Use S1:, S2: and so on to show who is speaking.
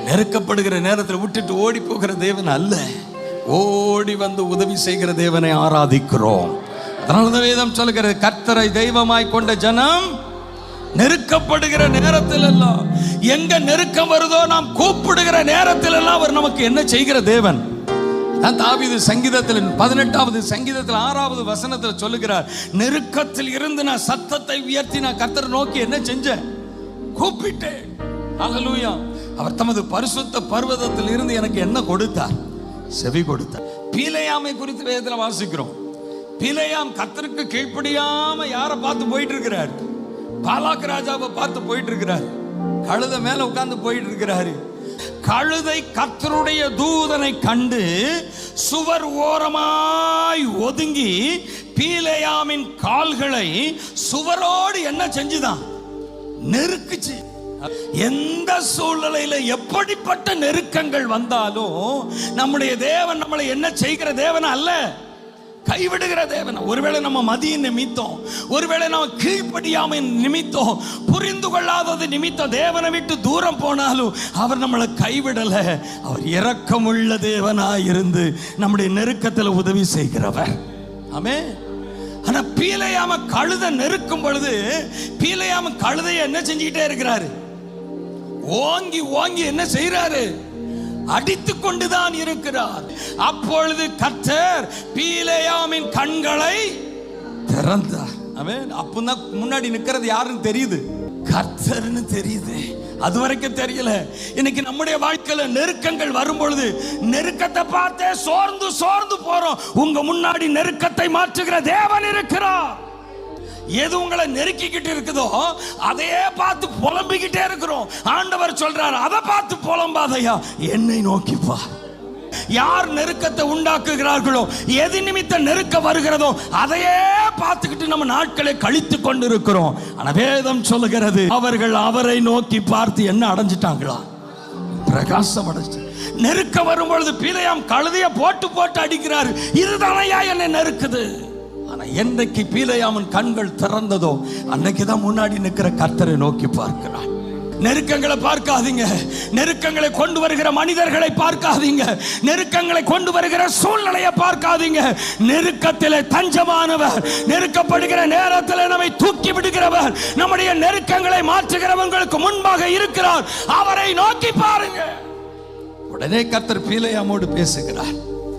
S1: நெருக்கப்படுகிற நேரத்தில் விட்டுட்டு ஓடி போகிற தேவன் அல்ல, ஓடி வந்து உதவி செய்கிற தேவனை ஆராதிக்கிறோம். அதனால வேதம் சொல்லுகிறது, கர்த்தரை தெய்வமாய் கொண்ட ஜனம் நெருக்கப்படுகிற நேரத்தில் எல்லாம், எங்க நெருக்கம் வருதோ நாம் கூப்பிடுகிற நேரத்தில் எல்லாம் அவர் நமக்கு என்ன செய்கிற தேவன். தாவீது சங்கீதத்தில் 18வது சங்கீதத்தில் 6வது வசனத்தில் சொல்லுகிறார், நெருக்கத்தில் இருந்து நான் சத்தத்தை உயர்த்தி நான் கர்த்தரை நோக்கி என்ன செஞ்சேன், கூப்பிட்டேன். அல்லேலூயா. அவர் தமது பரிசுத்த பர்வதத்தில் இருந்து எனக்கு என்ன கொடுத்தார், செவி கொடுத்தார். பீலேயாமை குறித்து வேதத்தில் வாசிக்கிறோம். பீலேயாம் கர்த்தருக்கு கீழ்ப்படியாம யாரை பார்த்து போயிட்டு இருக்கிறார், பாலாக் ராஜாவை பார்த்து போயிட்டு இருக்கிறார். கழுதை மேல உட்கார்ந்து போயிட்டு இருக்கிறாரு. கழுதை கர்த்தருடைய தூதனை கண்டு சுவர் ஓரமாய் ஒதுங்கி பீலேயாமின் கால்களை சுவரோடு என்ன செஞ்சுதான், நெருக்குச்சு. எந்த சூழ்நிலையில எப்படிப்பட்ட நெருக்கங்கள் வந்தாலும் நம்முடைய தேவன் நம்மளை என்ன செய்கிற தேவன் அல்ல, கைவிடுகிற தேவன். ஒருவேளை நம்ம மதியின் நிமித்தம், ஒருவேளை நம்ம கீழ்ப்படியாமை நிமித்தம், புரிந்து கொள்ளாதது நிமித்தம் தேவனை விட்டு தூரம் போனாலும் அவர் நம்மளை கைவிடல. அவர் இரக்கமுள்ள தேவனாய் இருந்து நம்முடைய நெருக்கத்தில் உதவி செய்கிறவர். ஆமென். ஆனா பீலேயாம கழுதை நெருக்கும் பொழுது பீலேயாம கழுதையை என்ன செஞ்சுக்கிட்டே இருக்கிறாரு, ஓங்கி ஓங்கி என்ன செய்யறாரு, அடித்துக் கொண்டுதான் இருக்கிறார். அப்பொழுது கர்த்தர் பீலேயாமின் கண்களை திறந்தார். அவன் அப்பதான் முன்னாடி நிக்கிறது யாருன்னு தெரியுது, கர்த்தர்னு தெரியுது. அது வரைக்கும் தெரியல. இன்னைக்கு நம்முடைய வாழ்க்கையில நெருக்கங்கள் வரும் பொழுது நெருக்கத்தை பார்த்தே சோர்ந்து சோர்ந்து போறோம். உங்க முன்னாடி நெருக்கத்தை மாற்றுகிற தேவன் இருக்கிறார். எது உங்களை நெருக்கிக்கிட்டு இருக்குதோ அதையே பார்த்து புலம்பிக்கிட்டே இருக்கிறோம். ஆண்டவர் சொல்றார், அதை பார்த்து புலம்பாதையா, என்னை நோக்கிப்பா. யார் நெருக்கத்தை உண்டாக்குகிறார்களோ, எது நிமித்த நெருக்க வருகிறதோ அதையே பார்த்துக்கிட்டு நம்ம நாட்களை கழித்து கொண்டு இருக்கிறோம். ஆனா வேதம் சொல்லுகிறது, அவர்கள் அவரை நோக்கி பார்த்து என்ன அடைஞ்சிட்டாங்களா, பிரகாசம் அடைஞ்சு. நெருக்க வரும் பொழுது பீலேயாம் கழுதைய போட்டு போட்டு அடிக்கிறாரு, இதுதானையா என்னை நெருக்குது. ஆனா என்னைக்கு பீலேயாமின் கண்கள் திறந்ததோ அன்னைக்குதான் முன்னாடி நிற்கிற கர்த்தரை நோக்கி பார்க்கிறார். நெருக்கங்களை பார்க்காதீங்க, நெருக்கங்களை கொண்டு வருகிற மனிதர்களை பார்க்காதீங்க, நெருக்கங்களை கொண்டு வருகிற சூழ்நிலையை பார்க்காதீங்க. நெருக்கத்திலே தஞ்சமானவர், நெருக்கப்படுகிற நேரத்தில் நம்மை தூக்கி விடுகிறவர், நம்முடைய நெருக்கங்களை மாற்றுகிறவங்களுக்கு முன்பாக இருக்கிறார். அவரை நோக்கி பாருங்க. உடனே கர்த்தர் பீலேயாமோடு பேசுகிறார்.